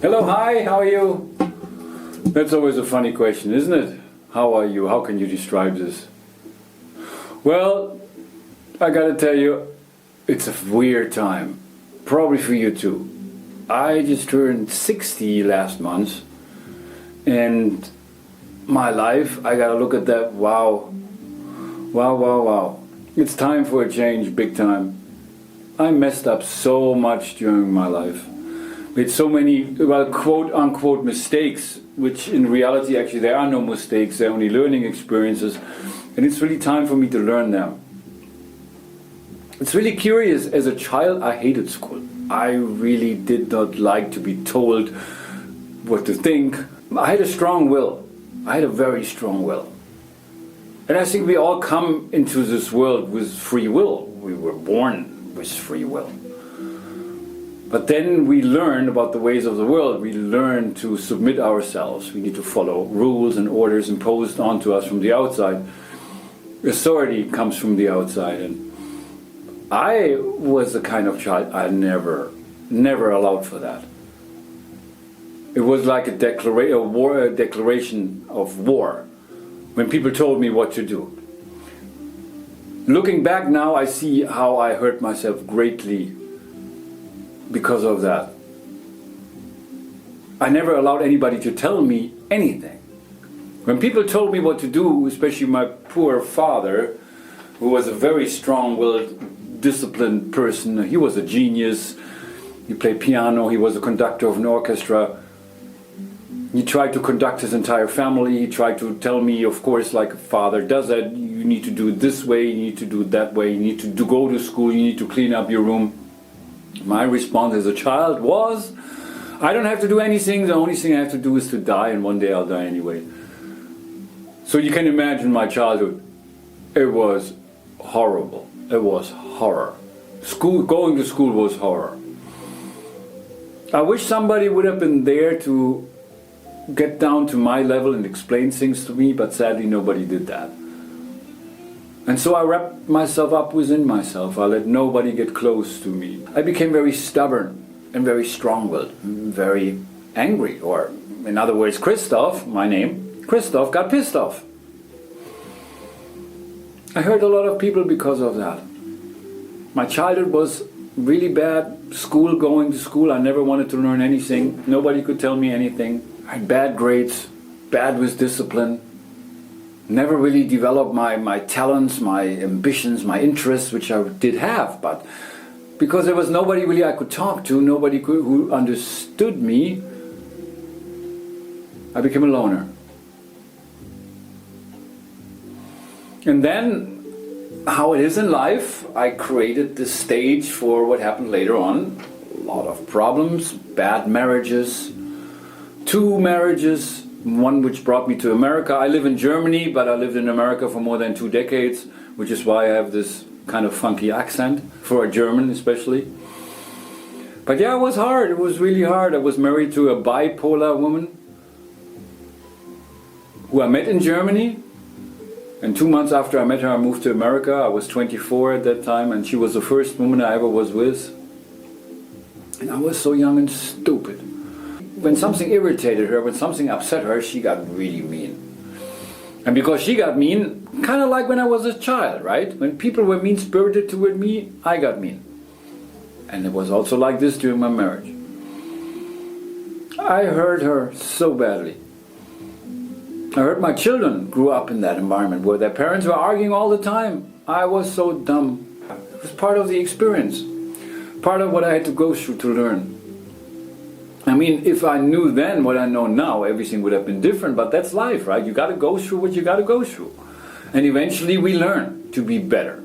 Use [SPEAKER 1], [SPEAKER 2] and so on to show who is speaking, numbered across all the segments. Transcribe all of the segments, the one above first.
[SPEAKER 1] Hello, hi, how are you? That's always a funny question, isn't it? How are you? How can you describe this? Well, I gotta tell you, it's a weird time. Probably for you too. I just turned 60 last month, and my life, I gotta look at that, wow. Wow. It's time for a change, big time. I messed up so much during my life. Made so many, well, quote unquote mistakes, which in reality actually there are no mistakes, they're only learning experiences. And it's really time for me to learn them. It's really curious, as a child I hated school. I really did not like to be told what to think. I had a strong will. I had a very strong will. And I think we all come into this world with free will. We were born with free will. But then we learn about the ways of the world. We learn to submit ourselves. We need to follow rules and orders imposed onto us from the outside. Authority comes from the outside. And I was the kind of child I never allowed for that. It was like a declaration of war when people told me what to do. Looking back now, I see how I hurt myself greatly because of that. I never allowed anybody to tell me anything. When people told me what to do, especially my poor father, who was a very strong-willed, disciplined person, he was a genius, he played piano, he was a conductor of an orchestra. He tried to conduct his entire family. He tried to tell me, of course, like a father does that, you need to do it this way, you need to do it that way, you need to go to school, you need to clean up your room. My response as a child was, I don't have to do anything, the only thing I have to do is to die, and one day I'll die anyway. So you can imagine my childhood. It was horrible. It was horror. Going to school was horror. I wish somebody would have been there to get down to my level and explain things to me, but sadly nobody did that. And so I wrapped myself up within myself. I let nobody get close to me. I became very stubborn and very strong-willed, very angry, or in other words, Christoph, my name, Christoph got pissed off. I hurt a lot of people because of that. My childhood was really bad. Going to school, I never wanted to learn anything. Nobody could tell me anything. I had bad grades, bad with discipline. Never really developed my talents, my ambitions, my interests, which I did have. But because there was nobody really I could talk to, who understood me, I became a loner. And then, how it is in life, I created this stage for what happened later on. A lot of problems, bad marriages, 2 marriages, one which brought me to America. I live in Germany, but I lived in America for more than 2 decades, which is why I have this kind of funky accent, for a German especially. But yeah, it was hard. It was really hard. I was married to a bipolar woman who I met in Germany. And 2 months after I met her, I moved to America. I was 24 at that time, and she was the first woman I ever was with. And I was so young and stupid. When something irritated her, when something upset her, she got really mean. And because she got mean, kind of like when I was a child, right? When people were mean-spirited toward me, I got mean. And it was also like this during my marriage. I hurt her so badly. I heard my children grew up in that environment where their parents were arguing all the time. I was so dumb. It was part of the experience, part of what I had to go through to learn. I mean, if I knew then what I know now, everything would have been different, but that's life, right? You got to go through what you got to go through. And eventually we learn to be better.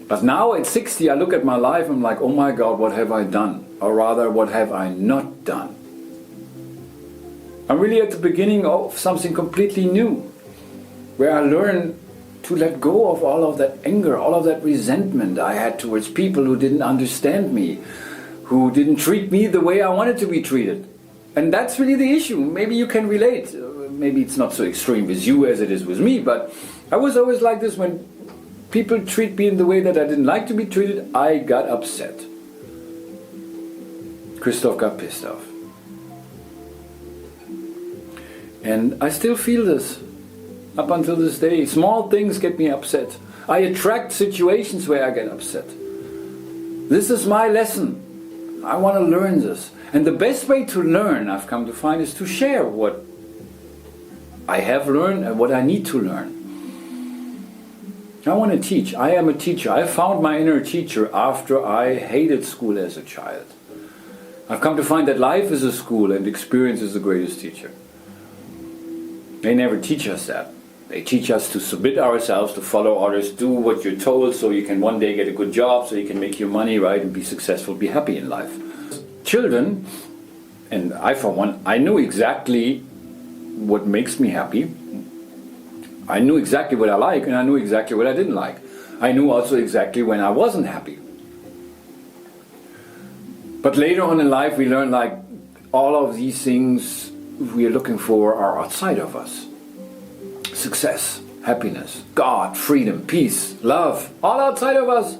[SPEAKER 1] But now at 60, I look at my life and I'm like, oh my God, what have I done? Or rather, what have I not done? I'm really at the beginning of something completely new, where I learn to let go of all of that anger, all of that resentment I had towards people who didn't understand me, who didn't treat me the way I wanted to be treated. And that's really the issue. Maybe you can relate. Maybe it's not so extreme with you as it is with me, but I was always like this. When people treat me in the way that I didn't like to be treated, I got upset. Christoph got pissed off. And I still feel this up until this day. Small things get me upset. I attract situations where I get upset. This is my lesson. I want to learn this. And the best way to learn, I've come to find, is to share what I have learned and what I need to learn. I want to teach. I am a teacher. I found my inner teacher after I hated school as a child. I've come to find that life is a school and experience is the greatest teacher. They never teach us that. They teach us to submit ourselves, to follow orders, do what you're told so you can one day get a good job, so you can make your money, right, and be successful, be happy in life. Children, and I for one, I knew exactly what makes me happy. I knew exactly what I like, and I knew exactly what I didn't like. I knew also exactly when I wasn't happy. But later on in life we learn like all of these things we are looking for are outside of us. Success, happiness, God, freedom, peace, love, all outside of us.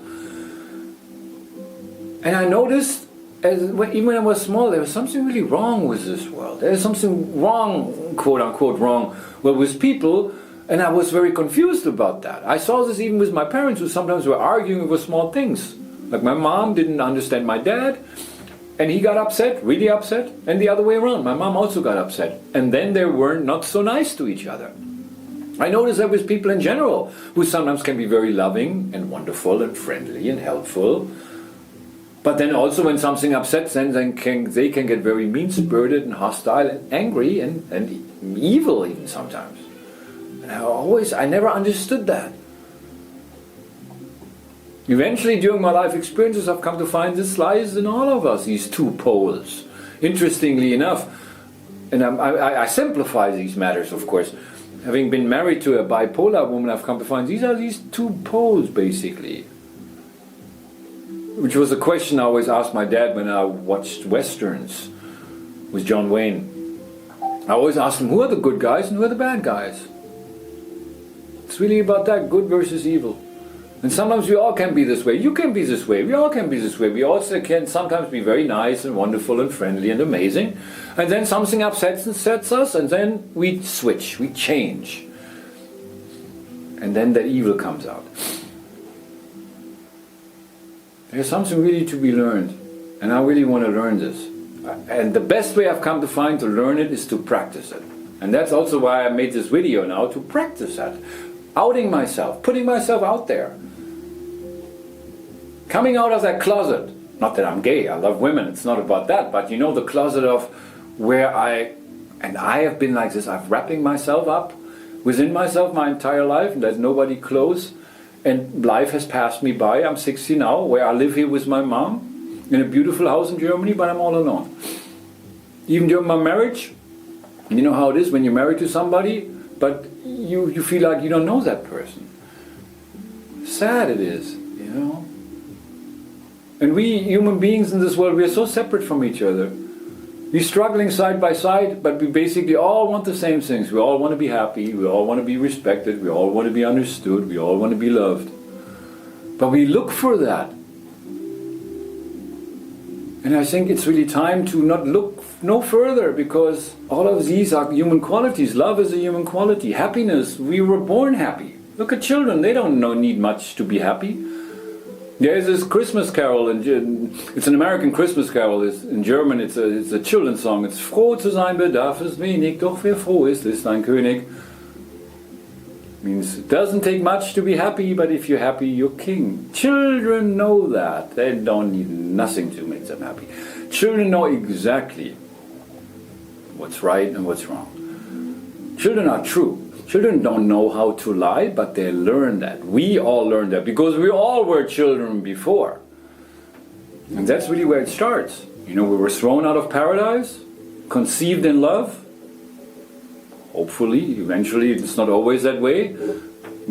[SPEAKER 1] And I noticed, even when I was small, there was something really wrong with this world. There was something wrong, quote unquote wrong, with people, and I was very confused about that. I saw this even with my parents, who sometimes were arguing over small things. Like my mom didn't understand my dad, and he got upset, really upset, and the other way around. My mom also got upset. And then they were not so nice to each other. I notice that with people in general, who sometimes can be very loving and wonderful and friendly and helpful. But then also when something upsets them, they can get very mean-spirited and hostile and angry and evil even sometimes. And I never understood that. Eventually, during my life experiences, I've come to find this lies in all of us, these two poles. Interestingly enough, and I simplify these matters, of course. Having been married to a bipolar woman, I've come to find these are these two poles, basically. Which was a question I always asked my dad when I watched Westerns with John Wayne. I always asked him, who are the good guys and who are the bad guys? It's really about that, good versus evil. And sometimes we all can be this way. You can be this way. We all can be this way. We also can sometimes be very nice and wonderful and friendly and amazing. And then something upsets us, and then we switch, we change. And then that evil comes out. There's something really to be learned. And I really want to learn this. And the best way I've come to find to learn it is to practice it. And that's also why I made this video now, to practice that. Outing myself, putting myself out there. Coming out of that closet. Not that I'm gay, I love women, it's not about that, but you know, the closet of where I have been like this. I've wrapping myself up within myself my entire life, and there's nobody close, and life has passed me by. I'm 60 now, where I live here with my mom in a beautiful house in Germany, but I'm all alone. Even during my marriage, you know how it is when you're married to somebody, but you feel like you don't know that person. Sad it is, you know. And we human beings in this world, we are so separate from each other. We're struggling side by side, but we basically all want the same things. We all want to be happy, we all want to be respected, we all want to be understood, we all want to be loved. But we look for that. And I think it's really time to not look no further, because all of these are human qualities. Love is a human quality. Happiness, we were born happy. Look at children, they don't need much to be happy. There's this Christmas carol, it's an American Christmas carol. In German, it's a children's song. It's Froh zu sein bedarf es wenig, doch wer froh ist dein König. Means it doesn't take much to be happy, but if you're happy, you're king. Children know that. They don't need nothing to make them happy. Children know exactly what's right and what's wrong. Children are true. Children don't know how to lie, but they learn that. We all learn that because we all were children before. And that's really where it starts. You know, we were thrown out of paradise, conceived in love. Hopefully, eventually, it's not always that way.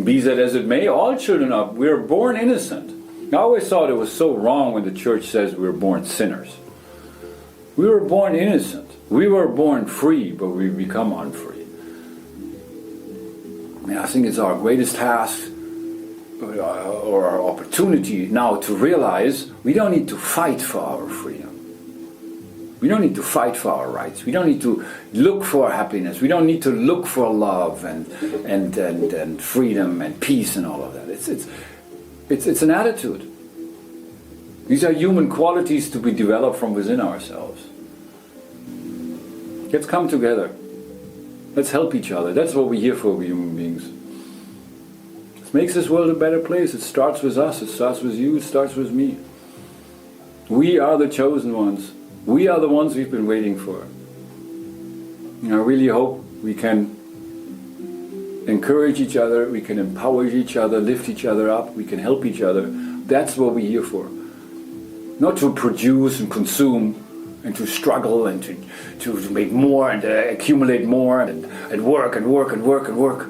[SPEAKER 1] Be that as it may, all children are, we are born innocent. I always thought it was so wrong when the church says we were born sinners. We were born innocent. We were born free, but we become unfree. And I think it's our greatest task or our opportunity now to realize we don't need to fight for our freedom. We don't need to fight for our rights. We don't need to look for happiness. We don't need to look for love and freedom and peace and all of that. It's an attitude. These are human qualities to be developed from within ourselves. Let's come together. Let's help each other. That's what we're here for, we human beings. It makes this world a better place. It starts with us. It starts with you. It starts with me. We are the chosen ones. We are the ones we've been waiting for. And I really hope we can encourage each other, we can empower each other, lift each other up, we can help each other. That's what we're here for. Not to produce and consume and to struggle and to make more and accumulate more and work and work and work and work.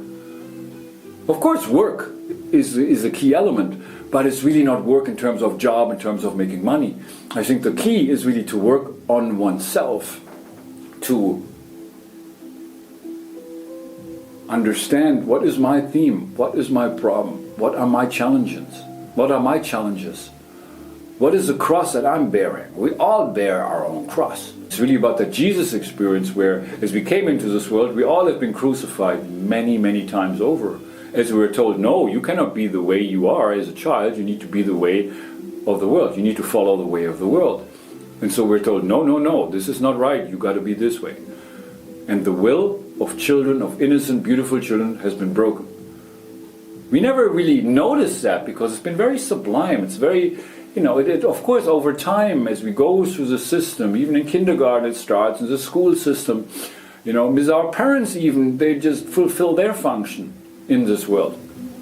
[SPEAKER 1] Of course, work is a key element, but it's really not work in terms of job, in terms of making money. I think the key is really to work on oneself, to understand what is my theme, what is my problem, what are my challenges, what are my challenges, what is the cross that I'm bearing. We all bear our own cross. It's really about the Jesus experience where, as we came into this world, we all have been crucified many, many times over. As we were told, no, you cannot be the way you are as a child, you need to be the way of the world. You need to follow the way of the world. And so we're told, no, this is not right, you got to be this way. And the will of children, of innocent, beautiful children, has been broken. We never really noticed that because it's been very sublime. It's very, of course, over time, as we go through the system, even in kindergarten it starts, in the school system, with our parents even, they just fulfill their function in this world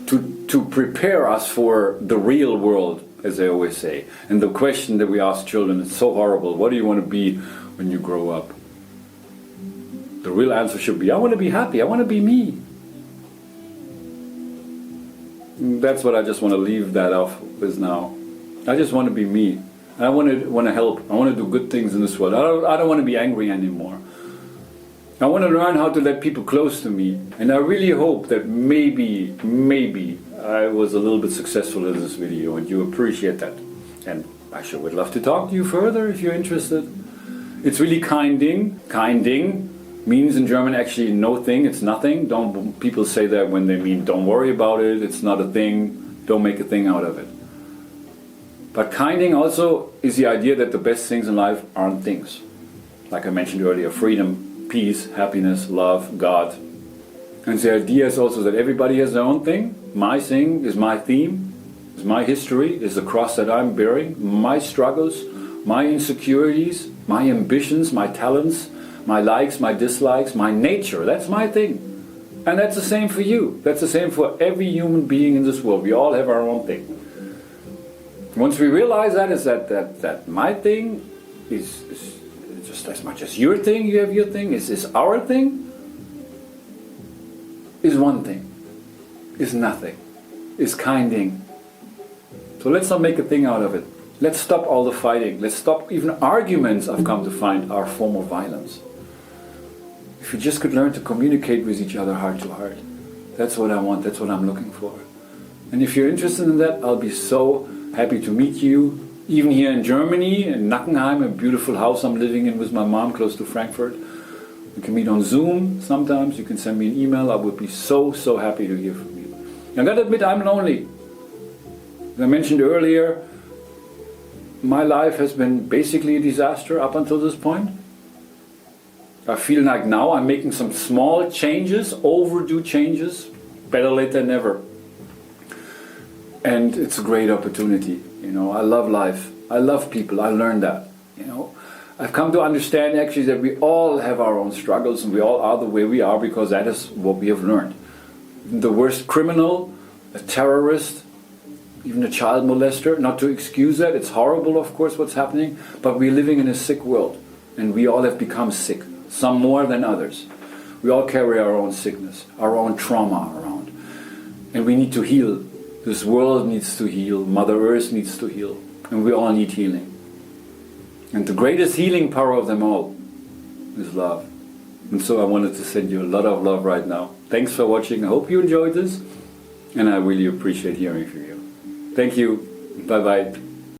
[SPEAKER 1] to prepare us for the real world, as they always say. And the question that we ask children is so horrible: what do you want to be when you grow up? The real answer should be, I want to be happy, I want to be me. That's what I just want to leave that off with now. I just want to be me. I want to help. I want to do good things in this world. I don't want to be angry anymore. I want to learn how to let people close to me. And I really hope that maybe I was a little bit successful in this video and you appreciate that. And I sure would love to talk to you further if you're interested. It's really kinding. Kinding means in German actually no thing, it's nothing. Don't people say that when they mean don't worry about it, it's not a thing, don't make a thing out of it. But kinding also is the idea that the best things in life aren't things. Like I mentioned earlier, freedom, peace, happiness, love, God. And the idea is also that everybody has their own thing. My thing is my theme, is my history, is the cross that I'm bearing, my struggles, my insecurities, my ambitions, my talents, my likes, my dislikes, my nature. That's my thing. And that's the same for you. That's the same for every human being in this world. We all have our own thing. Once we realize that my thing is just as much as your thing, you have your thing, is our thing, is one thing, is nothing, is kinding. So let's not make a thing out of it. Let's stop all the fighting. Let's stop even arguments, I've come to find, are a form of violence. If we just could learn to communicate with each other heart to heart, that's what I want, that's what I'm looking for. And if you're interested in that, I'll be so happy to meet you, even here in Germany, in Nackenheim, a beautiful house I'm living in with my mom close to Frankfurt. We can meet on Zoom sometimes, you can send me an email, I would be so happy to hear from you. I gotta admit, I'm lonely. As I mentioned earlier, my life has been basically a disaster up until this point. I feel like now I'm making some small changes, overdue changes, better late than never. And it's a great opportunity. I love life. I love people. I learned that. I've come to understand actually that we all have our own struggles and we all are the way we are because that is what we have learned. The worst criminal, a terrorist, even a child molester, not to excuse that, it's horrible of course what's happening, but we're living in a sick world and we all have become sick, some more than others. We all carry our own sickness, our own trauma around, and we need to heal. This world needs to heal, Mother Earth needs to heal, and we all need healing. And the greatest healing power of them all is love. And so I wanted to send you a lot of love right now. Thanks for watching, I hope you enjoyed this, and I really appreciate hearing from you. Thank you, bye bye.